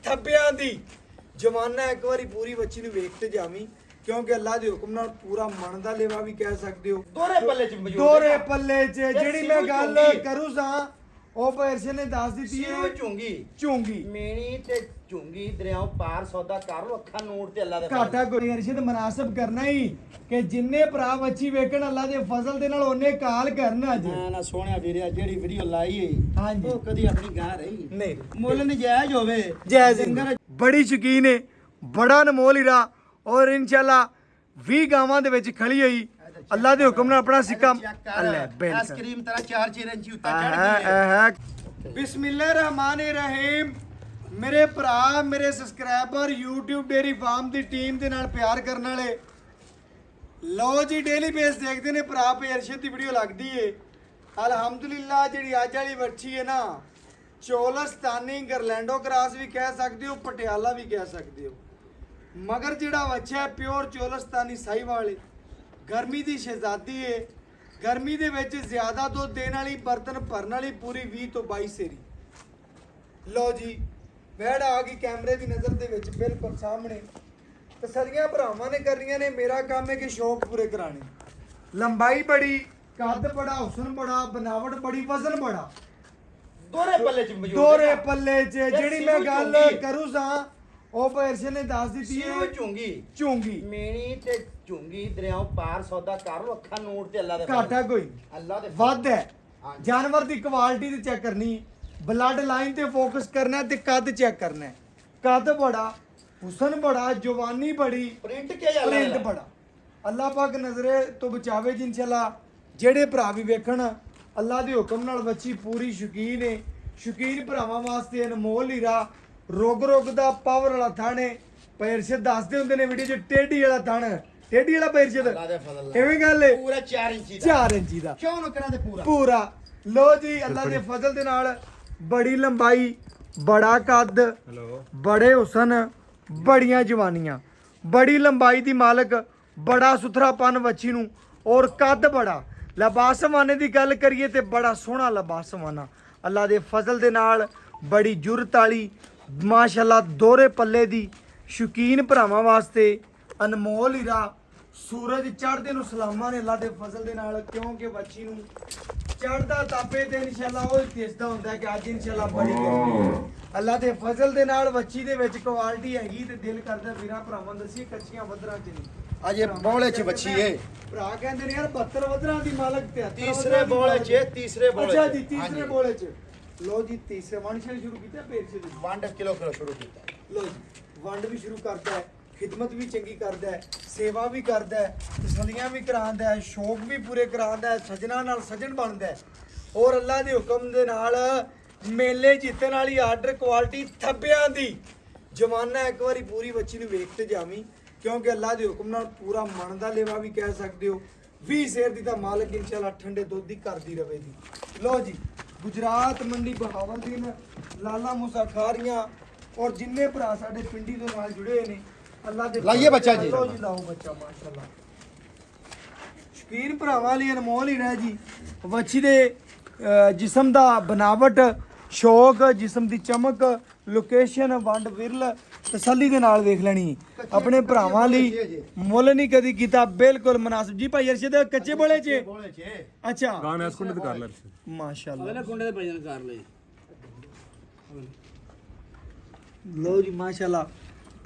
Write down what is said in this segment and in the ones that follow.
ਥੱਬਿਆਂ ਦੀ ਜਵਾਨਾ ਇੱਕ ਵਾਰੀ ਪੂਰੀ ਬੱਚੀ ਨੂੰ ਵੇਖ ਤੇ ਜਾਵੀਂ ਕਿਉਂਕਿ ਅੱਲਾ ਦੇ ਹੁਕਮ ਨਾਲ ਪੂਰਾ ਮਨ ਦਾ ਲੇਵਾ ਵੀ ਕਹਿ ਸਕਦੇ ਹੋ। ਦੋਰੇ ਪੱਲੇ ਚ ਮੌਜੂਦ ਦੋਰੇ ਪੱਲੇ 'ਚ ਜਿਹੜੀ ਮੈਂ ਗੱਲ ਕਰੂ ਸਾਂ ਉਹ ਪਰਸੇ ਨੇ ਦੱਸ ਦਿੱਤੀ ਹੈ ਝੂੰਗੀ ਮੇਣੀ ਤੇ ਝੂੰਗੀ ਦਰਿਆਓ ਪਾਰ ਸੌਦਾ ਕਰ ਲੋ ਅੱਖਾਂ ਨੂਰ ਤੇ ਅੱਲਾ ਦੇ ਘਾਟਾ ਕੋਈ ਅਰਸ਼ਦ ਮਨਾਸਬ ਕਰਨਾ ਹੀ ਕਿ ਜਿੰਨੇ ਭਰਾ ਬੱਚੀ ਵੇਖਣ ਅੱਲਾ ਦੇ ਫਜ਼ਲ ਦੇ ਨਾਲ ਉਹਨੇ ਕਾਲ ਕਰਨਾ ਅੱਜ ਨਾ ਸੋਹਣਿਆ ਵੀਰਿਆ ਜਿਹੜੀ ਵੀਡੀਓ ਲਾਈ ਏ ਹਾਂਜੀ ਉਹ ਕਦੀ ਆਪਣੀ ਗਾਂ ਰਹੀ ਨਹੀਂ ਮੁੱਲ ਨਜਾਇਜ਼ ਹੋਵੇ ਜਾਇਜ਼ ਬੜੀ ਸ਼ੌਕੀਨ ਹੈ ਬੜਾ ਅਨਮੋਲ ਹੀਰਾ ਔਰ ਇਨਸ਼ਾਅੱਲਾ 20 ਗਾਵਾਂ ਦੇ ਵਿੱਚ ਖੜੀ ਹੋਈ ਅੱਲਾ ਦੇ ਹੁਕਮ ਨਾਲ ਆਪਣਾ ਸਿੱਕਾ ਅੱਲਾ ਬਿਲਕੁਲ ਆਈਸਕ੍ਰੀਮ ਤਰਾ 4 ਇੰਚੀ ਉੱਤੇ ਚੜ ਗਈ ਹੈ ਬਿਸਮਿਲ੍ਲਾਹਿਰਰਹਿਮਾਨਿਰਰਹੀਮ ਮੇਰੇ ਭਰਾ ਮੇਰੇ ਸਬਸਕ੍ਰਾਈਬਰ YouTube ਡੇਰੀ ਫਾਰਮ ਦੀ ਟੀਮ ਦੇ ਨਾਲ ਪਿਆਰ ਕਰਨ ਵਾਲੇ ਲਓ ਜੀ ਡੇਲੀ ਬੇਸ ਦੇਖਦੇ ਨੇ ਭਰਾ ਪੇ ਅਰਸ਼ਦ ਦੀ ਵੀਡੀਓ ਲੱਗਦੀ ਏ ਅਲਹਮਦੁਲਿਲਾ ਜਿਹੜੀ ਅੱਜ ਵਾਲੀ ਵੱਛੀ ਹੈ ਨਾ ਚੋਲਸਤਾਨੀ ਗਰਲੈਂਡੋ ਕਰਾਸ ਵੀ ਕਹਿ ਸਕਦੇ ਹੋ ਪਟਿਆਲਾ ਵੀ ਕਹਿ ਸਕਦੇ ਹੋ ਮਗਰ ਜਿਹੜਾ ਵੱਛਾ ਹੈ ਪਿਓਰ ਚੋਲਸਤਾਨੀ ਸਾਹੀਵਾਲ ਏ ਗਰਮੀ ਦੀ ਸ਼ਹਿਜ਼ਾਦੀ ਏ ਗਰਮੀ ਦੇ ਵਿੱਚ ਜ਼ਿਆਦਾ ਦੁੱਧ ਦੇਣ ਵਾਲੀ ਬਰਤਨ ਭਰਨ ਵਾਲੀ ਪੂਰੀ 20 ਤੋਂ 22 ਸੇਰੀ ਲਓ ਜੀ ਵੈੜ ਆ ਗਈ ਕੈਮਰੇ ਦੀ ਨਜ਼ਰ ਦੇ ਵਿੱਚ ਬਿਲਕੁਲ ਸਾਹਮਣੇ ਤਸਲੀਆਂ ਭਰਾਵਾਂ ਨੇ ਕਰਨੀਆਂ ਨੇ ਮੇਰਾ ਕੰਮ ਹੈ ਕਿ ਸ਼ੌਕ ਪੂਰੇ ਕਰਾਣੇ ਲੰਬਾਈ ਬੜੀ ਕੱਦ ਬੜਾ ਹੁਸਨ ਬੜਾ ਬਣਾਵਟ ਬੜੀ ਵਜ਼ਨ ਬੜਾ ਦੋਰੇ ਪੱਲੇ ਚ ਮੌਜੂਦ ਦੋਰੇ ਪੱਲੇ 'ਚ ਜਿਹੜੀ ਮੈਂ ਗੱਲ ਕਰੂ ਸਾਂ ਉਹ ਪਰਸੇ ਨੇ ਦੱਸ ਦਿੱਤੀ ਹੈ ਝੂੰਗੀ ਮੇਣੀ ਤੇ ਝੂੰਗੀ ਦਰਿਆਓ ਪਾਰ ਸੌਦਾ ਕਰ ਲੋ ਅੱਖਾਂ ਨੂਰ ਤੇ ਅੱਲਾ ਦੇ ਘਾਟਾ ਕੋਈ ਅੱਲਾ ਦੇ ਵੱਧ ਹੈ ਜਾਨਵਰ ਦੀ ਕੁਆਲਿਟੀ ਤੇ ਚੈੱਕ ਕਰਨੀ ਬਲੱਡ ਲਾਈਨ ਤੇ ਫੋਕਸ ਕਰਨਾ ਤੇ ਕੱਦ ਚੈੱਕ ਕਰਨਾ ਕੱਦ ਬੜਾ ਹੁਸਨ ਬੜਾ ਜਵਾਨੀ ਬੜੀ ਪ੍ਰਿੰਟ ਕੀ ਆ ਪ੍ਰਿੰਟ ਬੜਾ ਅੱਲਾਹ ਪਾਕ ਨਜ਼ਰੇ ਤੋਂ ਬਚਾਵੇ ਜੀ ਇਨਸ਼ਾਅੱਲਾ ਜਿਹੜੇ ਭਰਾ ਵੀ ਵੇਖਣ ਅੱਲਾਹ ਦੇ ਹੁਕਮ ਨਾਲ ਬੱਚੀ ਪੂਰੀ ਸ਼ੌਕੀਨ ਹੈ ਸ਼ੌਕੀਨ ਭਰਾਵਾਂ ਵਾਸਤੇ ਅਨਮੋਲ ਹੀਰਾ ਰੋਗ ਦਾ ਪਾਵਰ ਵਾਲਾ ਥਾਣੇ ਪਰਸ਼ਦ ਦੱਸਦੇ ਹੁੰਦੇ ਨੇ ਵੀਡੀਓ 'ਚ ਟੇਢੀ ਵਾਲਾ ਥਣ ਟੇਢੀ ਵਾਲਾ ਪਰਸ਼ਦ ਅੱਲਾ ਦੇ ਫਜ਼ਲ ਐਵੇਂ ਗੱਲ ਹੈ ਪੂਰਾ 4 ਇੰਚੀ ਦਾ 4 ਇੰਚੀ ਦਾ ਕਿਉਂ ਨਕਰਾਂ ਦੇ ਪੂਰਾ ਲੋ ਜੀ ਅੱਲਾ ਦੇ ਫਜ਼ਲ ਦੇ ਨਾਲ ਬੜੀ ਲੰਬਾਈ ਬੜਾ ਕੱਦ ਬੜੇ ਹੁਸਨ ਬੜੀਆਂ ਜਵਾਨੀਆਂ ਬੜੀ ਲੰਬਾਈ ਦੀ ਮਾਲਕ ਬੜਾ ਸੁਥਰਾਪਨ ਵੱਛੀ ਨੂੰ ਔਰ ਕੱਦ ਬੜਾ ਲਬਾਸਮਾਨੇ ਦੀ ਗੱਲ ਕਰੀਏ ਤੇ ਬੜਾ ਸੋਹਣਾ ਲਬਾਸਮਾਨਾ ਅੱਲਾ ਦੇ ਫਜ਼ਲ ਦੇ ਨਾਲ ਬੜੀ ਜੁਰਤ ਵਾਲੀ ਮਾਸ਼ਾਅੱਲਾ ਦੋਰੇ ਪੱਲੇ ਦੀ ਸ਼ੌਕੀਨ ਭਰਾਵਾਂ ਵਾਸਤੇ ਅਨਮੋਲ ਹੀਰਾ ਸੂਰਜ ਚੜ੍ਹਦੇ ਨੂੰ ਸਲਾਮਾਂ ਨੇ ਅੱਲਾ ਦੇ ਫਜ਼ਲ ਦੇ ਨਾਲ ਕਿਉਂਕਿ ਬੱਚੀ ਨੂੰ ਚੜ੍ਹਦਾ ਤਾਪੇ ਤੇ ਇਨਸ਼ਾਅੱਲਾ ਉਹ ਦਿਸਦਾ ਹੁੰਦਾ ਕਿ ਅੱਜ ਇਨਸ਼ਾਅੱਲਾ ਬੜੀ ਗਰਮੀ ਅੱਲਾ ਦੇ ਫਜ਼ਲ ਦੇ ਨਾਲ ਬੱਚੀ ਦੇ ਵਿੱਚ ਕੁਆਲਿਟੀ ਹੈਗੀ ਤੇ ਦਿਲ ਕਰਦਾ ਵੀਰਾਂ ਭਰਾਵਾਂ ਦੱਸੀ ਕੱਚੀਆਂ ਵਦਰਾਂ ਚ ਨਹੀਂ ਅਜੇ ਬੋਲੇ ਚ ਬੱਚੀ ਏ ਭਰਾ ਕਹਿੰਦੇ ਨੇ ਯਾਰ 72 ਵਦਰਾਂ ਦੀ ਮਾਲਕ ਤੇ ਤੀਸਰੇ ਬੋਲੇ ਚ ਤੀਸਰੇ ਬੋਲੇ ਅੱਛਾ ਜੀ ਤੀਸਰੇ ਬੋਲੇ ਚ ਲੋ ਜੀ ਤੀਸਰੇ ਵੰਡ ਸ਼ੁਰੂ ਕੀਤਾ ਪੇਰ ਸੇ ਵੰਡ ਕਿਲੋ ਸ਼ੁਰੂ ਕੀਤਾ ਲੋ ਜੀ ਵੰਡ ਵੀ ਸ਼ੁਰੂ ਕਰਦਾ ਹੈ ਖਿਦਮਤ ਵੀ ਚੰਗੀ ਕਰਦਾ ਹੈ ਸੇਵਾ ਵੀ ਕਰਦਾ ਹੈ ਤਸੱਲੀਆਂ ਵੀ ਕਰਾਉਂਦਾ ਹੈ ਸ਼ੌਕ ਵੀ ਪੂਰੇ ਕਰਾਉਂਦਾ ਹੈ ਸਜਣਾ ਨਾਲ ਸਜਣ ਬਣਦਾ ਹੈ ਔਰ ਅੱਲਾ ਦੇ ਹੁਕਮ ਦੇ ਨਾਲ ਮੇਲੇ ਜਿੱਤਣ ਵਾਲੀ ਆਰਡਰ ਕੁਆਲਿਟੀ ਥੱਬਿਆਂ ਦੀ ਜਵਾਨਾ ਇੱਕ ਵਾਰੀ ਪੂਰੀ ਬੱਚੀ ਨੂੰ ਵੇਖ ਤੇ ਜਾਵੀਂ ਕਿਉਂਕਿ ਅੱਲਾ ਦੇ ਹੁਕਮ ਨਾਲ ਪੂਰਾ ਮਨ ਦਾ ਲੇਵਾ ਵੀ ਕਹਿ ਸਕਦੇ ਹੋ 20 ਸ਼ੇਰ ਦੀ ਤਾਂ ਮਾਲਕ ਇਨਸ਼ਾਅੱਲਾ ਠੰਡੇ ਦੁੱਧ ਦੀ ਕਰਦੀ ਰਹੇਗੀ ਲੋ ਜੀ ਗੁਜਰਾਤ ਮੰਡੀ ਬਹਾਵਲਦੀਨ ਲਾਲਾ ਮੂਸਾ ਖਾਰੀਆਂ ਔਰ ਜਿੰਨੇ ਭਰਾ ਸਾਡੇ ਪਿੰਡੀ ਦੇ ਨਾਲ ਜੁੜੇ ਹੋਏ ਨੇ ਅੱਲਾ ਦੇ ਲਾਈਏ ਬੱਚਾ ਜੀ ਲਓ ਜੀ ਲਾਓ ਬੱਚਾ ਮਾਸ਼ਾਅੱਲਾ ਸ਼ੌਕੀਨ ਭਰਾਵਾਂ ਲਈ ਅਨਮੋਲ ਹੀ ਰਹਿ ਜੀ ਵੱਛੀ ਦੇ ਜਿਸਮ ਦਾ ਬਨਾਵਟ ਸ਼ੌਕ ਜਿਸਮ ਦੀ ਚਮਕ ਲੋਕੇਸ਼ਨ ਵੰਡ ਵਿਰਲ ਤਸੱਲੀ ਦੇ ਨਾਲ ਵੇਖ ਲੈਣੀ ਆਪਣੇ ਭਰਾਵਾਂ ਲਈ ਮੁੱਲ ਨਹੀਂ ਕਦੀ ਕੀਤਾ ਬਿਲਕੁਲ ਮਨਾਸਬ ਜੀ ਭਾਈ ਅਰਸ਼ਦ ਕੱਚੇ ਬੋਲੇ ਚ ਅੱਛਾ ਗਾਣਾ ਇਸ ਕੁੰਡੇ ਤੇ ਕਰ ਲੈ ਮਾਸ਼ਾਅੱਲਾ ਉਹਨੇ ਕੁੰਡੇ ਦੇ ਭਜਨ ਕਰ ਲਈ ਲੋ ਜੀ ਮਾਸ਼ਾਅੱਲਾ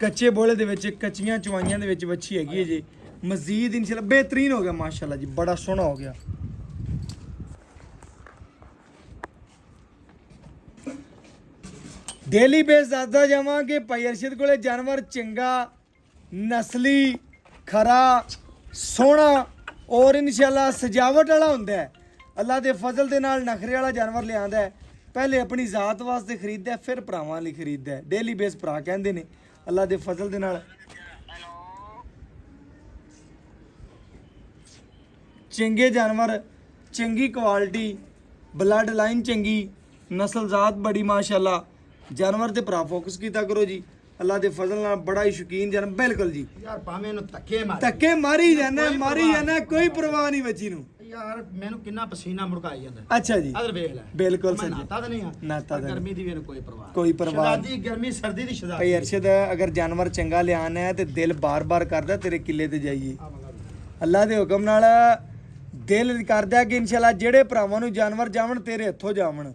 ਕੱਚੇ ਬੋਲੇ ਦੇ ਵਿੱਚ ਕੱਚੀਆਂ ਚਵਾਈਆਂ ਦੇ ਵਿੱਚ ਵੱਛੀ ਹੈਗੀ ਹੈ ਜੀ ਮਜ਼ੀਦ ਇਨਸ਼ਾਅੱਲਾ ਬਿਹਤਰੀਨ ਹੋ ਗਿਆ ਮਾਸ਼ਾਅੱਲਾ ਜੀ ਬੜਾ ਸੋਹਣਾ ਹੋ ਗਿਆ ਡੇਲੀ ਬੇਸ ਦੱਸਦਾ ਜਾਵਾਂ ਕਿ ਭਾਈ ਅਰਸ਼ਦ ਕੋਲੇ ਜਾਨਵਰ ਚੰਗਾ ਨਸਲੀ ਖਰਾ ਸੋਹਣਾ ਔਰ ਇਨਸ਼ਾਅੱਲਾ ਸਜਾਵਟ ਵਾਲਾ ਹੁੰਦਾ ਹੈ ਅੱਲਾ ਦੇ ਫਜ਼ਲ ਦੇ ਨਾਲ ਨਖਰੇ ਵਾਲਾ ਜਾਨਵਰ ਲਿਆਂਦਾ ਹੈ ਪਹਿਲੇ ਆਪਣੀ ਜ਼ਾਤ ਵਾਸਤੇ ਖਰੀਦਦਾ ਫਿਰ ਭਰਾਵਾਂ ਲਈ ਖਰੀਦਦਾ ਡੇਲੀ ਬੇਸ ਭਰਾ ਕਹਿੰਦੇ ਨੇ ਅੱਲਾ ਦੇ ਫਜ਼ਲ ਦੇ ਨਾਲ ਚੰਗੇ ਜਾਨਵਰ ਚੰਗੀ ਕੁਆਲਿਟੀ ਬਲੱਡ ਲਾਈਨ ਚੰਗੀ ਨਸਲ ਜ਼ਾਤ ਬੜੀ ਮਾਸ਼ਾਅੱਲਾ ਜਾਨਵਰ ਤੇ ਭਰਾ ਫੋਕਸ ਕੀਤਾ ਕਰੋ ਜੀ ਅੱਲਾ ਦੇ ਫਜ਼ਲ ਨਾਲ ਬੜਾ ਹੀ ਸ਼ੌਕੀਨ ਜਾਨਵਰ ਬਿਲਕੁਲ ਜੀ ਯਾਰ ਭਾਵੇਂ ਇਹਨੂੰ ਧੱਕੇ ਮਾਰੀ ਜਾਣਾ ਕੋਈ ਪਰਵਾਹ ਨਹੀਂ ਬੱਚੀ ਨੂੰ ਯਾਰ ਮੈਨੂੰ ਕਿੰਨਾ ਪਸੀਨਾ ਮੁੜਕਾਈ ਜਾਂਦਾ। ਅੱਛਾ ਜੀ ਅਦਰ ਵੇਖ ਲੈ ਬਿਲਕੁਲ ਮੈਂ ਸਹੀ ਨਾਤਾ ਤਾਂ ਨਹੀਂ ਆ ਨਾਤਾ ਤਾਂ ਗਰਮੀ ਦੀ ਵੀ ਕੋਈ ਪਰਵਾਹ ਕੋਈ ਪਰਵਾਹ ਸ਼ਰਾਦੀ ਗਰਮੀ ਸਰਦੀ ਦੀ ਸ਼ਰਾਦੀ ਭਾਈ ਅਰਸ਼ਦ ਅਗਰ ਜਾਨਵਰ ਚੰਗਾ ਲਿਆਣਾ ਹੈ ਤੇ ਦਿਲ ਬਾਰ-ਬਾਰ ਕਰਦਾ ਤੇਰੇ ਕਿੱਲੇ ਤੇ ਜਾਈਏ ਅੱਲਾ ਦੇ ਹੁਕਮ ਨਾਲ ਦਿਲ ਕਰਦਾ ਕਿ ਇਨਸ਼ਾਅੱਲਾ ਜਿਹੜੇ ਭਰਾਵਾਂ ਨੂੰ ਜਾਨਵਰ ਜਾਵਣ ਤੇਰੇ ਹੱਥੋਂ ਜਾਵਣ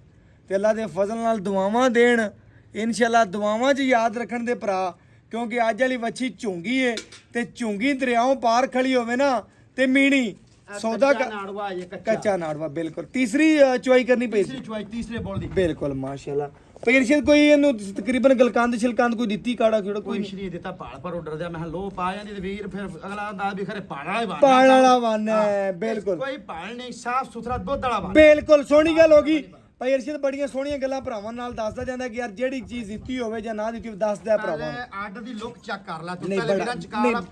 ਤੇ ਅੱਲਾ ਦੇ ਫਜ਼ਲ ਨਾਲ ਦੁਆਵਾਂ ਦੇਣ ਇਨਸ਼ਾਅੱਲਾ ਦੁਆਵਾਂ 'ਚ ਯਾਦ ਰੱਖਣ ਦੇ ਭਰਾ ਕਿਉਂਕਿ ਅੱਜ ਵਾਲੀ ਵੱਛੀ ਝੁੰਗੀ ਏ ਤੇ ਝੁੰਗੀ ਦਰਿਆਓਂ ਪਾਰ ਖੜੀ ਹੋਵੇ ਨਾ ਤੇ ਮੀਣੀ ਸੌਦਾ ਨਾੜਵਾ ਇਹ ਕੱਚਾ ਨਾੜਵਾ ਬਿਲਕੁਲ ਤੀਸਰੀ ਚੁਆਈ ਕਰਨੀ ਪਈ ਤੀਸਰੀ ਚੁਆਈ ਤੀਸਰੇ ਬੋਲ ਦੀ ਬਿਲਕੁਲ ਮਾਸ਼ਾਅੱਲਾ ਪੇਰਸ਼ਦ ਕੋਈ ਇਹਨੂੰ ਤਕਰੀਬਨ ਗਲਕੰਦ ਛਿਲਕੰਦ ਕੋਈ ਦਿੱਤੀ ਕਾੜਾ ਖੇੜਾ ਕੋਈ ਸ਼ਰੀਰ ਦਿੱਤਾ ਪਾਲ ਪਰ ਆਰਡਰ ਦਿਆ ਮੈਂ ਕਿਹਾ ਲੋ ਪਾ ਜਾਂਦੀ ਤੇ ਵੀਰ ਫਿਰ ਅਗਲਾ ਅੰਦਾਜ਼ ਵੀ ਖਰੇ ਪਾਲ ਵਾਲਾ ਹੀ ਪਾਲ ਵਾਲਾ ਵਨ ਹੈ ਬਿਲਕੁਲ ਕੋਈ ਪਾਲ ਨਹੀਂ ਸਾਫ ਸੁਥਰਾ ਦੁੱਧ ਵਾਲਾ ਵਨ ਬਿਲਕੁਲ ਸੋਹਣੀ ਗੱਲ ਹੋ ਗਈ ਭਾਈ ਅਰਸ਼ਦ ਬੜੀਆਂ ਸੋਹਣੀਆਂ ਗੱਲਾਂ ਭਰਾਵਾਂ ਨਾਲ ਦੱਸਦਾ ਜਾਂਦਾ ਕਿ ਯਾਰ ਜਿਹੜੀ ਚੀਜ਼ ਦਿੱਤੀ ਹੋਵੇ ਜਾਂ ਨਾ ਦਿੱਤੀ ਹੋਵੇ ਦੱਸਦਾ ਭਰਾਵਾਂ ਆਰਡਰ ਦੀ ਲੁੱਕ ਚੈੱਕ ਕਰ ਲੈ ਤੂੰ ਨਹੀਂ, ਪਹਿਲੇ ਬੜਾ- ਵੀਰਾਂ ਚਕਾਰ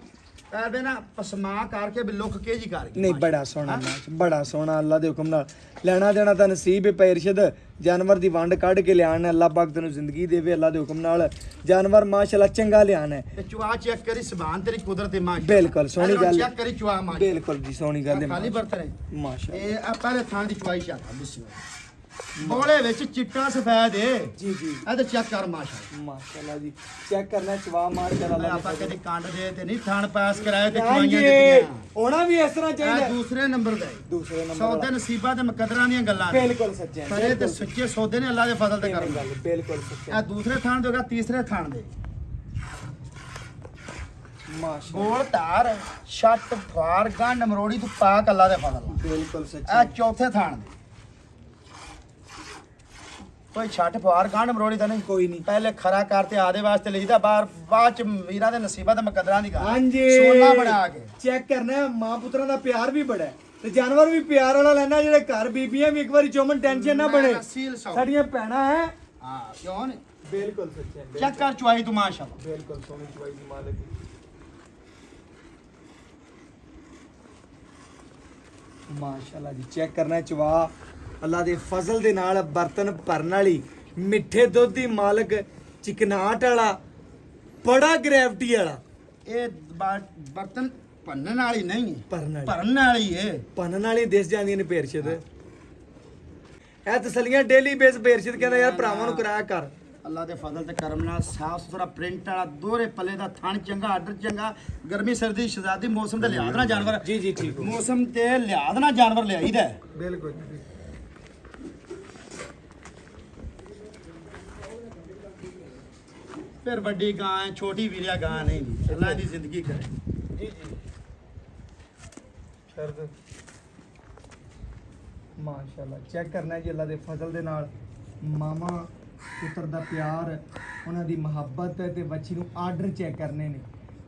ਐਵੇਂ ਨਾ ਪਸਮਾ ਕਰਕੇ ਵੀ ਲੁੱਕ ਕੇ ਜੀ ਕਰ ਨਹੀਂ ਬੜਾ ਸੋਹਣਾ ਮਾਸ਼ ਬੜਾ ਸੋਹਣਾ ਅੱਲਾ ਦੇ ਹੁਕਮ ਨਾਲ ਲੈਣਾ ਦੇਣਾ ਤਾਂ ਨਸੀਬ ਹੈ ਭਾਈ ਅਰਸ਼ਦ ਜਾਨਵਰ ਦੀ ਵੰਡ ਕੱਢ ਕੇ ਲਿਆਣ ਅੱਲਾ ਪਾਕ ਤੈਨੂੰ ਜ਼ਿੰਦਗੀ ਦੇਵੇ ਅੱਲਾ ਦੇ ਹੁਕਮ ਨਾਲ ਜਾਨਵਰ ਮਾਸ਼ਾਅੱਲਾ ਚੰਗਾ ਲਿਆਣ ਹੈ ਤੇ ਚੁਆ ਚੈੱਕ ਕਰੀ ਸੁਭਾਨ ਤੇਰੀ ਕੁਦਰਤ ਤੇ ਮਾਸ਼ਾ ਬਿਲਕੁਲ ਸੋਹਣੀ ਗੱਲ ਚੈੱਕ ਕਰੀ ਚੁਆ ਮਾਸ਼ਾ ਬਿਲਕੁਲ ਜੀ ਸੋਹਣੀ ਗੱਲ ਹੈ ਖਾਲੀ ਬਰਤਨ ਹੈ ਮਾਸ਼ਾਅੱਲਾ ਇਹ ਆ ਪਹਿਲੇ ਥਾਂ ਦੀ ਚੁਆਈ ਚੈੱਕ ਕਰ ਬਿਸਮਿਲ੍ਲਾ ਬੋਲੇ ਵਿੱਚ ਚਿੱਟਾ ਸਫੈਦ ਏ ਜੀ ਜੀ ਇਹ ਤੇ ਚੈੱਕ ਕਰ ਮਾਸ਼ਾ ਮਾਸ਼ਾਅੱਲਾ ਜੀ ਚੈੱਕ ਕਰਨਾ ਚਵਾ ਮਾਰ ਕੇ ਅੱਲਾ ਆਪਾਂ ਕਦੀ ਕੰਡ ਦੇ ਤੇ ਨਹੀਂ ਥਾਣ ਪਾਸ ਕਰਾਏ ਤੇ ਹਾਂਜੀ ਚੁਆਈਆਂ ਦਿੱਤੀਆਂ ਹੋਣਾ ਵੀ ਇਸ ਤਰ੍ਹਾਂ ਇਹ ਚਾਹੀਦਾ ਦੂਸਰੇ ਨੰਬਰ ਦਾ ਏ। ਦੂਸਰੇ ਨੰਬਰ ਸੌਦੇ ਨਸੀਬਾਂ ਤੇ ਮੁਕੱਦਰਾਂ ਦੀਆਂ ਗੱਲਾਂ ਨੇ ਬਿਲਕੁਲ ਸੱਚੇ ਪਰ ਇਹ ਤੇ ਸੱਚੇ ਸੌਦੇ ਨੇ ਅੱਲਾ ਦੇ ਫਜ਼ਲ ਤੇ ਕਰਨ ਗੱਲ ਬਿਲਕੁਲ ਸੱਚੇ ਇਹ ਦੂਸਰੇ ਥਾਣ ਦੇ ਹੋਗਾ ਤੀਸਰੇ ਥਾਣ ਦੇ ਮਾਸ਼ਾ ਗੋਲ ਧਾਰ ਛੱਟ ਫਾਰ ਗੰਢ ਮਰੋੜੀ ਤੂੰ ਪਾਕ ਅੱਲਾ ਦੇ ਫਜ਼ਲ ਨਾਲ ਬਿਲਕੁਲ ਇਹ ਸੱਚੇ ਚੌਥੇ ਥਾਣ ਦੇ ਕੋਈ ਛੱਟ ਫਾਰ ਗੰਢ ਮਰੋੜੀ ਤਾਂ ਨਹੀਂ ਕੋਈ ਨਹੀਂ ਪਹਿਲੇ ਖਰਾ ਕਰਤੇ ਆਦੇ ਵਾਸਤੇ ਲਈਦਾ ਬਾਅਦ ਚ ਵੀਰਾਂ ਦੇ ਨਸੀਬਾਂ ਤੇ ਮੁਕੱਦਰਾਂ ਦੀ ਗੱਲ ਹਾਂਜੀ ਸੋਨਾ ਬਣਾ ਕੇ ਚੈੱਕ ਕਰਨਾ ਹੈ, ਮਾਂ ਪੁੱਤਰਾਂ ਦਾ ਪਿਆਰ ਵੀ ਬੜਾ ਹੈ ਤੇ ਜਾਨਵਰ ਵੀ ਪਿਆਰ ਵਾਲਾ ਲੈਣਾ ਜਿਹੜੇ ਘਰ ਬੀਬੀਆਂ ਵੀ ਇੱਕ ਵਾਰੀ ਚੋਮਨ ਟੈਨਸ਼ਨ ਨਾ ਬਣੇ ਸੀਲ ਸੌ ਸਾਡੀਆਂ ਭੈਣਾਂ ਹੈ ਹਾਂ ਕਿਉਂ ਨਹੀਂ ਬਿਲਕੁਲ ਸੱਚੇ ਚੈੱਕ ਕਰ ਚੁਆਈ ਤੂੰ ਮਾਸ਼ਾਅੱਲਾ ਬਿਲਕੁਲ ਸੋਹਣੀ ਚਵਾਈ ਦੀ ਮਾਲਕ ਮਾਸ਼ਾਅੱਲਾ ਜੀ ਚੈੱਕ ਕਰਨਾ ਹੈ ਚਵਾ ਅੱਲਾ ਦੇ ਫਜ਼ਲ ਦੇ ਨਾਲ ਬਰਤਨ ਭਰਨ ਵਾਲੀ ਮਿੱਠੇ ਦੁੱਧ ਦੀ ਮਾਲਕ ਚਿਕਨਾਟ ਵਾਲਾ ਬੜਾ ਗ੍ਰੈਵਿਟੀ ਵਾਲਾ ਇਹ ਬਰਤਨ ਭੰਨਣ ਵਾਲੀ ਨਹੀਂ ਹੈ ਭਰਨ ਵਾਲੀ ਭਰਨ ਵਾਲੀ ਏ ਭੰਨਣ ਵਾਲੀ ਦਿਸ ਜਾਂਦੀਆਂ ਨੇ ਪੇਰਸ਼ਦ ਇਹ ਤਸਲੀਆਂ ਡੇਲੀ ਬੇਸ ਪੇਰਸ਼ਦ ਕਹਿੰਦਾ ਯਾਰ ਭਰਾਵਾਂ ਨੂੰ ਕਰਾਇਆ ਕਰ ਅੱਲਾ ਦੇ ਫਜ਼ਲ ਤੇ ਕਰਮ ਨਾਲ ਸਾਫ ਸੁਥਰਾ ਪ੍ਰਿੰਟ ਵਾਲਾ ਦੋਹਰੇ ਪੱਲੇ ਦਾ ਥਣ ਚੰਗਾ ਆਰਡਰ ਚੰਗਾ ਗਰਮੀ ਸਰਦੀ ਸ਼ਜ਼ਾਦੀ ਮੌਸਮ ਦੇ ਲਿਹਾਜ਼ ਨਾਲ ਜਾਨਵਰ ਜੀ ਜੀ ਠੀਕ ਮੌਸਮ ਤੇ ਲਿਹਾਜ਼ ਨਾਲ ਜਾਨਵਰ ਲਿਆਈਦਾ ਹੈ। ਬਿਲਕੁਲ ਫਿਰ ਵੱਡੀ ਗਾਂ ਹੈ ਛੋਟੀ ਵੀਰਿਆ ਗਾਂ ਨਹੀਂ ਜੀ ਅੱਲਾ ਦੀ ਜ਼ਿੰਦਗੀ ਕਰੇ ਜੀ ਜੀ ਸ਼ਰਦ ਮਾਸ਼ਾਅੱਲਾ ਚੈੱਕ ਕਰਨਾ ਹੈ ਜੀ ਅੱਲਾ ਦੇ ਫਜ਼ਲ ਦੇ ਨਾਲ ਮਾਮਾ ਪੁੱਤਰ ਦਾ ਪਿਆਰ ਉਹਨਾਂ ਦੀ ਮੁਹੱਬਤ ਤੇ ਬੱਚੀ ਨੂੰ ਆਰਡਰ ਚੈੱਕ ਕਰਨੇ ਨੇ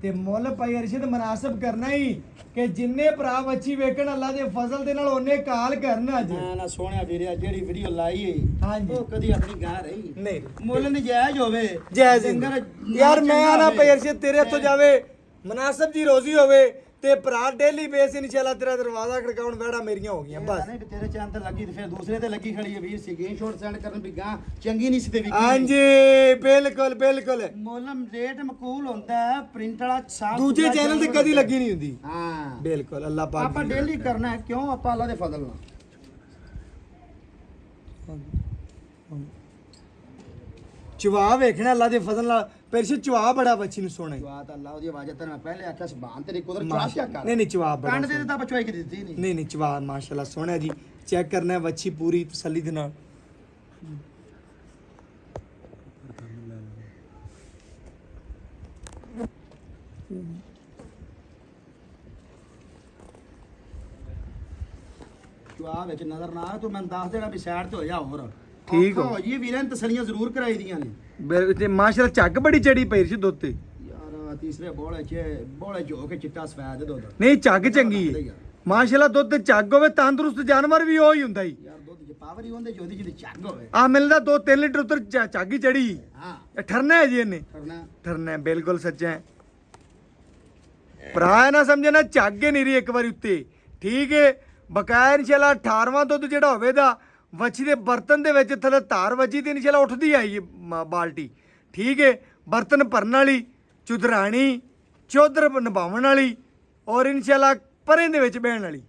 ਤੇ ਮੁੱਲ ਭਾਈ ਅਰਸ਼ਦ ਮਨਾਸਬ ਕਰਨਾ ਹੀ ਕਿ ਜਿੰਨੇ ਭਰਾ ਬੱਚੀ ਵੇਖਣ ਅੱਲਾ ਦੇ ਫਜ਼ਲ ਦੇ ਨਾਲ ਉਹਨੇ ਕਾਲ ਕਰਨ ਅੱਜ ਨਾ ਸੋਹਣਿਆ ਵੀਰਿਆ ਜਿਹੜੀ ਵੀਡੀਓ ਲਾਈ ਏ ਹਾਂਜੀ ਉਹ ਕਦੀ ਆਪਣੀ ਗਾਂ ਰਹੀ ਨਹੀਂ ਮੁੱਲ ਨਜਾਇਜ਼ ਹੋਵੇ ਜੈ ਡੰਗਰ ਯਾਰ ਮੈਂ ਚੰਗਾ ਆਣਾ ਹੋਵੇ। ਭਾਈ ਅਰਸ਼ਦ ਤੇਰੇ ਹੱਥੋਂ ਜਾਵੇ ਮਨਾਸਬ ਦੀ ਰੋਜ਼ੀ ਹੋਵੇ ਤੇ ਭਰਾ ਡੇਲੀ ਬੇਸ ਇਨਸ਼ਾਅੱਲਾ ਤੇਰਾ ਦਰਵਾਜ਼ਾ ਖੜਕਾਉਣ ਬੈੜਾ ਮੇਰੀਆਂ ਹੋ ਗਈਆਂ ਬਸ ਨਹੀਂ ਵੀ ਤੇਰੇ ਚੰਨ ਤੇ ਲੱਗੀ ਤੇ ਫਿਰ ਦੂਸਰੇ ਤੇ ਲੱਗੀ ਖੜੀ ਹੈ ਵੀਰ ਸੀ ਸ਼ੋਟ ਸੈਂਡ ਕਰਨ ਵੀ ਗਾਂ ਚੰਗੀ ਨਹੀਂ ਸੀ ਤੇ ਵੀ ਹਾਂਜੀ ਬਿਲਕੁਲ ਬਿਲਕੁਲ ਮੁੱਲ ਰੇਟ ਮਕੂਲ ਹੁੰਦਾ ਹੈ ਪ੍ਰਿੰਟ ਵਾਲਾ ਸਾਫ ਦੂਜੇ ਸੁਥਰਾ ਚੈਨਲ ਤੇ ਜਾਨਵਰ ਕਦੀ ਹੁੰਦਾ ਲੱਗੀ ਨਹੀਂ ਹੁੰਦੀ ਹੈ। ਹਾਂ ਬਿਲਕੁਲ ਅੱਲਾਹ ਪਾਕ ਆਪਾਂ ਦੀ ਡੇਲੀ ਕਰਨਾ ਹੈ ਕਿਉਂ ਆਪਾਂ ਅੱਲਾ ਦੇ ਫਜ਼ਲ ਨਾਲ ਚਵਾ ਵੇਖਣਾ ਅੱਲਾਹ ਦੇ ਫਜ਼ਲ ਨਾਲ ਪਰਸ਼ ਚਵਾ ਬੜਾ ਬੱਚੀ ਨੂੰ ਸੋਹਣਾ ਦੁਆ ਤਾਂ ਅੱਲਾ ਉਹਦੀ ਆਵਾਜ਼ ਤੇ ਮੈਂ ਪਹਿਲੇ ਆਖਿਆ ਸੁਭਾਨ ਤੇਰੀ ਕੁਦਰਤ ਚੁਆਸ ਕਿਆ ਕਰ ਨਹੀਂ ਨਹੀਂ ਚਵਾ ਬੜਾ ਕੰਡ ਦੇ ਸੋਹਣਾ। ਤਾਂ ਬਚਵਾਈ ਕੇ ਦਿੱਤੀ ਨਹੀਂ ਨਹੀਂ ਨਹੀਂ ਚਵਾ ਮਾਸ਼ਾਅੱਲਾ ਸੋਹਣਾ ਜੀ ਚੈੱਕ ਕਰਨਾ ਹੈ ਬੱਚੀ ਪੂਰੀ ਤਸੱਲੀ ਦੇ ਨਾਲ ਚੁਆ ਵਿੱਚ ਨਜ਼ਰ ਨਾ ਆਵੇ ਤੂੰ ਮੈਨੂੰ ਦੱਸ ਦੇਣਾ ਵੀ ਸਾਈਡ ਤੇ ਹੋ ਜਾ ਹੋਰ ਠੀਕ ਹੋ। ਔਖਾ ਹੋ ਜੀ ਵੀਰਾਂ ਨੇ ਤਸਲੀਆਂ ਜ਼ਰੂਰ ਕਰਾਈ ਦੀਆਂ ਨੇ ਤੇ ਮਾਸ਼ਾਅੱਲਾ ਝੱਗ ਬੜੀ ਚੜੀ ਪਈ ਸੀ ਦੁੱਧ ਤੇ ਯਾਰ ਤੀਸਰੇ ਬੋਲੇ ਚ ਹੋ ਕੇ ਚਿੱਟਾ ਸਫੈਦ ਦੁੱਧ ਨਹੀਂ ਝੱਗ ਚੰਗੀ ਹੈ ਮਾਸ਼ਾਅੱਲਾ ਦੁੱਧ ਤੇ ਝੱਗ ਹੋਵੇ ਤੰਦਰੁਸਤ ਜਾਨਵਰ ਵੀ ਉਹ ਹੀ ਹੁੰਦਾ ਹੀ ਯਾਰ ਦੁੱਧ ਚ ਪਾਵਰ ਹੀ ਹੁੰਦੇ ਜਿਹਦੀ ਜਿਹਦੀ ਚੱਗ ਹੋਵੇ ਆ ਮਿਲਦਾ 2-3 ਲੀਟਰ ਉੱਤਰ ਝੱਗ ਹੀ ਚੜੀ ਹਾਂ ਇਹ ਠਰਨਾ ਹੈ ਜੀ ਇਹਨੇ ਕਰਨਾ ਠਰਨਾ ਹੈ ਬਿਲਕੁਲ ਸੱਚਾ ਹੈ ਭਰਾ ਇਹ ਨਾ ਸਮਝਣਾ ਝੱਗ ਹੀ ਨਹੀਂ ਰਹੀ ਇੱਕ ਵਾਰੀ ਉੱਤੇ ਠੀਕ ਹੈ ਬਕਾਇਆ ਇਨਸ਼ਾਅੱਲਾ 18ਵਾਂ ਦੁੱਧ ਜਿਹੜਾ ਹੋਵੇ ਦਾ ਵੱਛੀ ਦੇ ਬਰਤਨ ਦੇ ਵਿੱਚ ਥੱਲੇ ਧਾਰ ਵੱਜੀ ਤੇ ਇਨਸ਼ਾਅੱਲਾ ਉੱਠਦੀ ਆਈ ਹੈ ਬਾਲਟੀ ਠੀਕ ਹੈ ਬਰਤਨ ਭਰਨ ਵਾਲੀ ਚੁਦਰਾਣੀ ਚੌਧਰ ਨਿਭਾਉਣ ਵਾਲੀ ਔਰ ਇਨਸ਼ਾਅੱਲਾ ਪਰੇ ਦੇ ਵਿੱਚ ਬਹਿਣ ਵਾਲੀ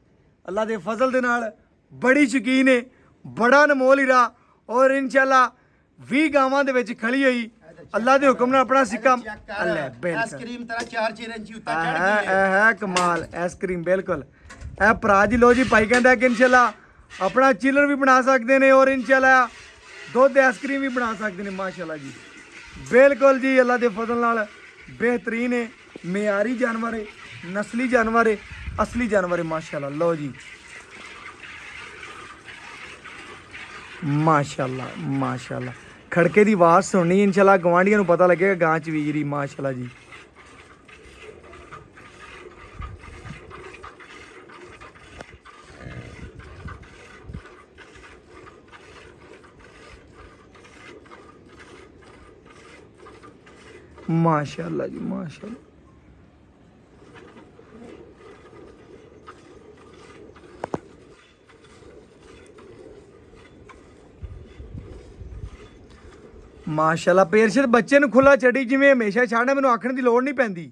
ਅੱਲਾ ਦੇ ਫਜ਼ਲ ਦੇ ਨਾਲ ਬੜੀ ਸ਼ੌਕੀਨ ਹੈ, ਬੜਾ ਅਨਮੋਲ ਹੀਰਾ ਔਰ ਇਨਸ਼ਾਅੱਲਾ 20 ਗਾਵਾਂ ਦੇ ਵਿੱਚ ਖੜੀ ਹੋਈ ਅੱਲਾ ਦੇ ਹੁਕਮ ਨਾਲ ਆਪਣਾ ਸਿੱਕਾ ਅੱਲਾ ਬਿਲਕੁਲ ਆਈਸਕ੍ਰੀਮ ਤੇਰਾ 4-4 ਇੰਚੀ ਉੱਤੇ ਚੜ ਇਹ ਗਈ ਹੈ। ਹੈ ਕਮਾਲ ਆਈਸਕ੍ਰੀਮ ਬਿਲਕੁਲ ਇਹ ਭਰਾ ਜੀ ਲੋ ਜੀ ਭਾਈ ਕਹਿੰਦਾ ਕਿ ਇਨਸ਼ਾਅੱਲਾ ਆਪਣਾ ਚਿਲਰ ਵੀ ਬਣਾ ਸਕਦੇ ਨੇ ਔਰ ਇਨਸ਼ਾਅੱਲਾ ਦੁੱਧ ਆਈਸਕ੍ਰੀਮ ਵੀ ਬਣਾ ਸਕਦੇ ਨੇ ਮਾਸ਼ਾਅੱਲਾ ਜੀ ਬਿਲਕੁਲ ਜੀ ਅੱਲਾ ਦੇ ਫਜ਼ਲ ਨਾਲ ਬਿਹਤਰੀਨ ਹੈ ਮਿਆਰੀ ਜਾਨਵਰ ਹੈ ਨਸਲੀ ਜਾਨਵਰ ਹੈ ਅਸਲੀ ਜਾਨਵਰ ਹੈ ਮਾਸ਼ਾਅੱਲਾ ਲੋ ਜੀ ਮਾਸ਼ਾਅੱਲਾ ਮਾਸ਼ਾਅੱਲਾ ਖੜਕੇ ਦੀ ਆਵਾਜ਼ ਸੁਣਨੀ ਇਨਸ਼ਾਅੱਲਾ ਗਵਾਂਢੀਆਂ ਨੂੰ ਪਤਾ ਲੱਗੇਗਾ ਗਾਂ ਚ ਵੀਜਰੀ ਮਾਸ਼ਾਅੱਲਾ ਜੀ माशाल्लाह जी माशाल्लाह ਮਾਸ਼ਾਅੱਲਾ ਪੇਰਸ਼ਦ ਬੱਚੇ ਨੂੰ ਖੁੱਲਾ ਛੱਡੀ ਜਿਵੇਂ ਹਮੇਸ਼ਾ ਛੱਡਣਾ ਮੈਨੂੰ ਆਖਣ ਦੀ ਲੋੜ ਨਹੀਂ ਪੈਂਦੀ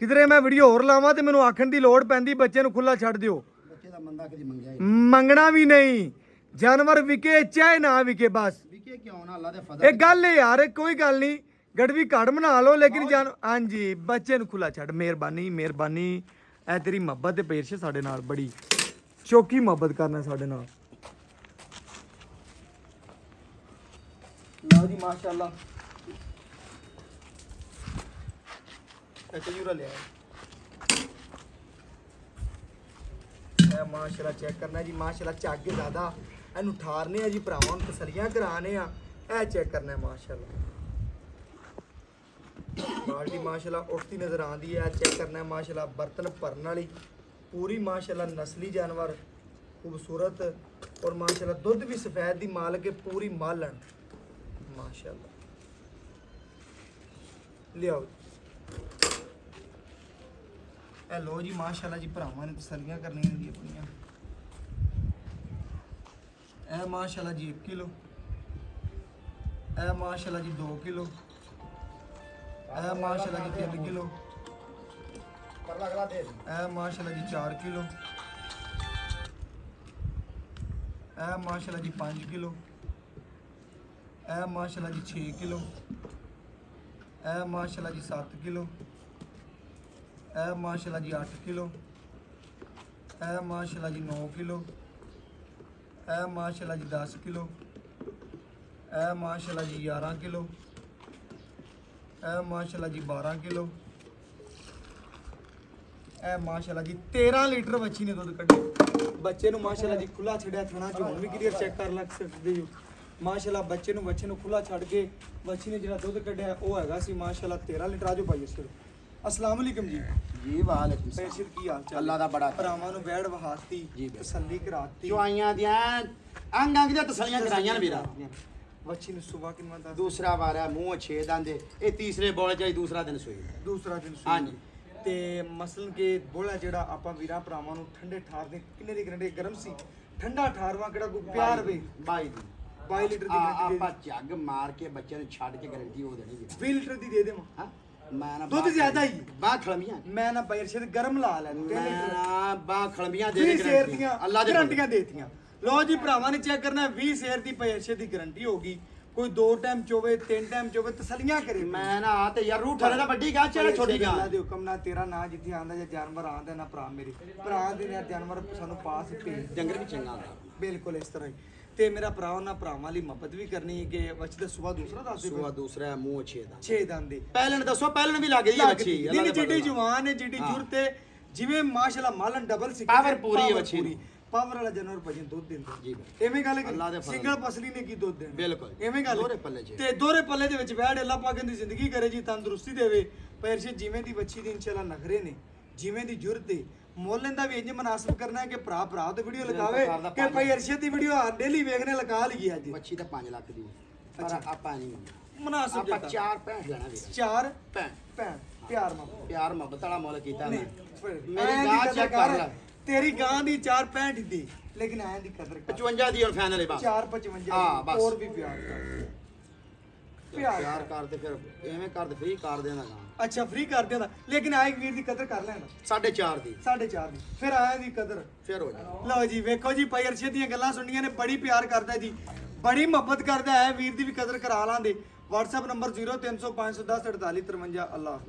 ਕਿਧਰੇ ਮੈਂ ਵੀਡੀਓ ਹੋਰ ਲਾਵਾਂ ਤੇ ਮੈਨੂੰ ਆਖਣ ਦੀ ਲੋੜ ਪੈਂਦੀ ਬੱਚੇ ਨੂੰ ਖੁੱਲਾ ਛੱਡ ਦਿਓ ਬੱਚੇ ਦਾ ਮੰਦਾ ਕਦੀ ਮੰਗਿਆ ਹੀ ਮੰਗਣਾ ਵੀ ਨਹੀਂ ਜਾਨਵਰ ਵਿਕੇ ਚਾਹੇ ਨਾ ਵਿਕੇ ਬਸ ਵਿਕੇ ਕਿਉਂ ਨਾ ਅੱਲਾ ਦੇ ਫਜ਼ਲ ਇਹ ਗੱਲ ਹੈ ਯਾਰ ਕੋਈ ਗੱਲ ਨਹੀਂ ਗੜਵੀ ਘੜ ਬਣਾ ਲਓ ਲੇਕਿਨ ਜਾਨ ਹਾਂਜੀ ਬੱਚੇ ਨੂੰ ਖੁੱਲਾ ਛੱਡ ਮਿਹਰਬਾਨੀ ਮਿਹਰਬਾਨੀ ਇਹ ਤੇਰੀ ਮੁਹੱਬਤ ਤੇ ਪੇਰਸ਼ ਸਾਡੇ ਨਾਲ ਬੜੀ ਚੋਕੀ ਮੁਹੱਬਤ ਕਰਨਾ ਸਾਡੇ ਨਾਲ ਲਓ ਜੀ ਮਾਸ਼ਾਅੱਲਾ ਤਜੂਰਾ ਲਿਆ ਇਹ ਮਾਸ਼ਾਅੱਲਾ ਚੈੱਕ ਕਰਨਾ ਜੀ ਮਾਸ਼ਾਅੱਲਾ ਝੱਗ ਜ਼ਿਆਦਾ ਇਹਨੂੰ ਠਾਰਨੇ ਆ ਜੀ ਭਰਾਵਾਂ ਨੂੰ ਤਸੱਲੀਆਂ ਕਰਾਣੇ ਆ ਇਹ ਚੈੱਕ ਕਰਨਾ ਹੈ ਮਾਸ਼ਾਅੱਲਾ ਬਾਲਟੀ ਮਾਸ਼ਾਅੱਲਾ ਉੱਠਦੀ ਨਜ਼ਰ ਆਉਂਦੀ ਹੈ ਚੈੱਕ ਕਰਨਾ ਹੈ ਮਾਸ਼ਾਅੱਲਾ ਬਰਤਨ ਭਰਨ ਵਾਲੀ ਪੂਰੀ ਮਾਸ਼ਾਅੱਲਾ ਨਸਲੀ ਜਾਨਵਰ ਖੂਬਸੂਰਤ ਔਰ ਮਾਸ਼ਾਅੱਲਾ ਦੁੱਧ ਵੀ ਸਫੈਦ ਦੀ ਮਾਲਕ ਹੈ ਪੂਰੀ ਮਾਲਣ ਮਾਸ਼ਾਅੱਲਾ ਲਿਆਓ ਇਹ ਲੋ ਜੀ ਮਾਸ਼ਾਅੱਲਾ ਜੀ ਭਰਾਵਾਂ ਨੇ ਤਸੱਲੀਆਂ ਕਰਨੀਆਂ ਨੇ ਆਪਣੀਆਂ ਇਹ ਮਾਸ਼ਾਅੱਲਾ ਜੀ 1 ਕਿਲੋ ਇਹ ਮਾਸ਼ਾਅੱਲਾ ਜੀ 2 ਕਿਲੋ ਇਹ ਮਾਸ਼ਾਅੱਲਾ ਜੀ 3 ਕਿਲੋ ਪਰ ਲਗਲਾ ਦੇ ਇਹ ਮਾਸ਼ਾਅੱਲਾ ਜੀ 4 ਕਿਲੋ ਇਹ ਮਾਸ਼ਾਅੱਲਾ ਜੀ 5 ਕਿਲੋ ਇਹ ਮਾਸ਼ਾਅੱਲਾ ਜੀ 6 ਕਿਲੋ ਇਹ ਮਾਸ਼ਾਅੱਲਾ ਜੀ 7 ਕਿਲੋ ਇਹ ਮਾਸ਼ਾਅੱਲਾ ਜੀ 8 ਕਿਲੋ ਇਹ ਮਾਸ਼ਾਅੱਲਾ ਜੀ 9 ਕਿਲੋ ਇਹ ਮਾਸ਼ਾਅੱਲਾ ਜੀ 10 ਕਿਲੋ ਇਹ ਮਾਸ਼ਾਅੱਲਾ ਜੀ 11 ਕਿਲੋ ਇਹ ਮਾਸ਼ਾਅੱਲਾ ਜੀ 12 ਕਿਲੋ ਇਹ ਮਾਸ਼ਾਅੱਲਾ ਜੀ 13 ਲੀਟਰ ਬੱਚੀ ਨੇ ਦੁੱਧ ਕੱਢਿਆ ਬੱਚੇ ਨੂੰ ਮਾਸ਼ਾਅੱਲਾ ਜੀ ਖੁੱਲਾ ਛੱਡਿਆ ਥਣਾ ਚ ਹੁਣ ਵੀ ਕਲੀਅਰ ਚੈੱਕ ਕਰ ਲੱਗ ਸਕਦੇ ਹੋ ਮਾਸ਼ਾਅੱਲਾ ਬੱਚੇ ਨੂੰ ਖੁੱਲਾ ਛੱਡ ਕੇ ਬੱਚੀ ਨੇ ਜਿਹੜਾ ਦੁੱਧ ਕੱਢਿਆ ਉਹ ਹੈਗਾ ਸੀ ਮਾਸ਼ਾਅੱਲਾ 13 ਲੀਟਰ ਆਜੋ ਭਾਈ ਇਸ अस्सलाम वालेकुम जी ਜੀ ਵਾਲੇਕੁਮ ਸਲਾਮ ਪੈਸ਼ਰ ਕੀ ਹਾਲ ਚਾਲ ਅੱਲਾ ਦਾ ਬੜਾ ਭਰਾਵਾਂ ਨੂੰ ਬੈੜ ਵਹਾਤੀ ਜੀ ਤਸੱਲੀ ਕਰਾਤੀ ਚੁਆਈਆਂ ਦੀਆਂ ਅੰਗ ਦੀਆਂ ਤਸਲੀਆਂ ਕਰਾਈਆਂ ਨੇ ਵੀਰਾ ਬੱਚੀ ਨੂੰ ਸਵੇਰ ਕਿੰਨਾ ਦਾ ਦੂਸਰਾ ਵਾਰ ਹੈ ਮੂੰਹ 6 ਦੰਦੇ ਇਹ ਤੀਸਰੇ ਬੋਲ ਚਾਹੀ ਦੂਸਰਾ ਦਿਨ ਸੋਈ ਦੂਸਰਾ ਦਿਨ ਹਾਂਜੀ ਤੇ ਮਸਲਨ ਕੇ ਬੋਲਾ ਜਿਹੜਾ ਆਪਾਂ ਵੀਰਾਂ ਭਰਾਵਾਂ ਨੂੰ ਠੰਡੇ ਠਾਰ ਦੇ ਕਿੰਨੇ ਦੀ ਗਰੰਟੀ ਗਰਮ ਸੀ ਠੰਡਾ ਠਾਰਵਾ ਕਿਹੜਾ ਕੋਈ ਪਿਆਰ ਵੇ 22 ਦੀ 22 ਲੀਟਰ ਦੀ ਗਰੰਟੀ ਆਪਾਂ ਝੱਗ ਮਾਰ ਕੇ ਬੱਚੇ ਨੂੰ ਛੱਡ ਕੇ ਗਾਰੰਟੀ ਉਹ ਦੇਣੀ ਵੀਰਾ 20 ਲੀਟਰ ਦੀ ਦੇ ਦੇਵਾਂ ਹਾਂ ਮੈਂ ਨਾ ਦੁੱਧ ਜ਼ਿਆਦਾ ਹੀ ਬਾਹ ਖਲਮੀਆਂ ਮੈਂ ਨਾ ਬੈਰਸ਼ਦ ਗਰਮ ਲਾ ਲੈਣ ਮੈਂ ਨਾ ਬਾਹ ਖਲਮੀਆਂ ਦੇ 20 ਸ਼ੇਰ ਦੀਆਂ ਅੱਲਾ ਦੇ ਗਰੰਟੀਆਂ ਦੇਤੀਆਂ ਲੋ ਜੀ ਭਰਾਵਾਂ ਨੇ ਚੈੱਕ ਕਰਨਾ 20 ਸ਼ੇਰ ਦੀ ਬੈਰਸ਼ਦ ਦੀ ਗਰੰਟੀ ਹੋਗੀ ਕੋਈ 2 ਟਾਈਮ ਚੋਵੇ 3 ਟਾਈਮ ਚੋਵੇ ਤਸੱਲੀਆਂ ਕਰੇ ਮੈਂ ਨਾ ਆ ਤੇ ਯਾਰ ਰੂਹ ਠਰੇ ਦਾ ਵੱਡੀ ਗਾ ਚੜਾ ਛੋਟੀ ਗਾ ਅੱਲਾ ਦੇ ਹੁਕਮ ਨਾਲ ਤੇਰਾ ਨਾਂ ਜਿੱਥੇ ਆਂਦਾ ਜਾਂ ਜਾਨਵਰ ਆਂਦਾ ਨਾ ਭਰਾ ਮੇਰੇ ਭਰਾ ਦੇ ਨੇ ਜਾਨਵਰ ਸਾਨੂੰ ਪਾਸ ਭੇਜ ਡੰਗਰ ਵੀ ਚੰਗਾ ਹੁੰਦਾ ਬਿਲਕੁਲ ਇਸ ਤਰ੍ਹਾਂ ਹੀ ਤੇ ਮੇਰਾ ਭਰਾ ਉਹਨਾਂ ਭਰਾਵਾਂ ਲਈ ਮੁਹੱਬਤ ਵੀ ਕਰਨੀ ਹੈ ਕਿ ਬੱਚੇ ਦਾ ਸੁਭਾ ਦੂਸਰਾ ਦੱਸ ਦੇ ਸੁਆ ਦੂਸਰਾ ਮੂੰਹ 6 ਦਾ 6 ਦੰਦੇ ਪਹਿਲਣ ਦੱਸੋ ਪਹਿਲਣ ਵੀ ਲੱਗ ਗਈ ਹੈ ਬੱਚੀ ਜਿਹਦੀ ਜਿੱਡੀ ਜਵਾਨ ਹੈ ਜਿੱਡੀ ਜੁਰਤ ਹੈ ਜਿਵੇਂ ਮਾਸ਼ਾਅੱਲਾ ਮਾਲਨ ਡਬਲ ਸੀ ਪਾਵਰ ਪੂਰੀ ਹੈ ਬੱਚੀ ਦੀ ਪਾਵਰ ਵਾਲਾ ਜਾਨਵਰ ਭਜਨ ਦੁੱਧ ਦਿੰਦਾ ਜੀ ਐਵੇਂ ਗੱਲ ਅੱਲਾ ਦੇ ਫਜ਼ਲ ਸਿੰਗਲ ਪਸਲੀ ਨੇ ਕੀ ਦੁੱਧ ਦੇਣਾ ਬਿਲਕੁਲ ਐਵੇਂ ਗੱਲ ਦੋਹਰੇ ਪੱਲੇ 'ਚ ਤੇ ਦੋਹਰੇ ਪੱਲੇ ਦੇ ਵਿੱਚ ਬੈਠ ਅੱਲਾ ਪਾਕ ਦੀ ਜ਼ਿੰਦਗੀ ਕਰੇ ਜੀ ਤੰਦਰੁਸਤੀ ਦੇਵੇ ਪੈਰਸ਼ੇ ਜਿਵੇਂ ਦੀ ਬੱਚੀ ਦੀ ਇਨਸ਼ਾਅੱਲਾ ਨਖਰੇ ਨੇ ਜਿਵੇਂ ਦੀ ਜੁਰਤ ਹੈ ਮੁੱਲ ਦਾ ਵੀ ਇੰਜ ਮਨਾਸਬ ਕਰਨਾ ਹੈ ਕਿ ਭਰਾ ਤੇ ਵੀਡੀਓ ਲਗਾਵੇ ਕਿ ਭਾਈ ਅਰਸ਼ਦ ਦੀ ਵੀਡੀਓ ਡੇਲੀ ਵੇਖਣੇ ਲਗਾ ਲਈਏ ਅੱਜ ਬੱਚੀ ਤਾਂ 5 ਲੱਖ ਦੀ ਪਰ ਆਪਾਂ ਨਹੀਂ ਮਨਾਸਬ ਆਪਾਂ 4 65 ਲੈਣਾ ਵੀਰ 4 ਭੈਣ ਭੈਣ ਪਿਆਰ ਮਾਂ ਪਿਆਰ ਮੁਹੱਬਤ ਵਾਲਾ ਮੁੱਲ ਕੀਤਾ ਮੈਂ ਮੇਰੀ ਮੇਰੀ ਗਾਂ ਚੈੱਕ ਕਰ ਲੈ ਤੇਰੀ ਗਾਂ ਦੀ 465 ਦੀ ਲੇਕਿਨ ਐਂ ਦੀ ਕਦਰ ਕਰ 55 ਦੀ ਹੁਣ ਫਾਈਨਲ ਹੈ ਬਸ 455 ਹਾਂ, ਬਸ। ਹੋਰ ਵੀ ਪਿਆਰ ਕਰ ਪਿਆਰ ਕਰਦੇ ਫਿਰ ਐਵੇਂ ਕਰਦੇ ਫ੍ਰੀ ਕਰ ਦੇਣਾ ਕੰਮ ਅੱਛਾ ਫ੍ਰੀ ਕਰ ਦਿੰਦਾ ਲੇਕਿਨ ਆਏ ਵੀਰ ਦੀ ਕਦਰ ਕਰ ਲੈਣਾ 4.5 ਦੀ 4.5 ਦੀ ਫਿਰ ਆਇਆ ਦੀ ਕਦਰ ਫਿਰ ਹੋ ਜਾ ਲਓ ਜੀ ਵੇਖੋ ਜੀ ਭਾਈ ਅਰਸ਼ਦ ਦੀਆਂ ਗੱਲਾਂ ਸੁਣੀਆਂ ਨੇ ਬੜੀ ਪਿਆਰ ਕਰਦਾ ਜੀ ਬੜੀ ਮੁਹੱਬਤ ਕਰਦਾ ਹੈ ਵੀਰ ਦੀ ਵੀ ਕਦਰ ਕਰਾ ਲਾਂਦੇ WhatsApp ਨੰਬਰ 0305104853 ਅੱਲਾਹ ਹਾਫਿਜ਼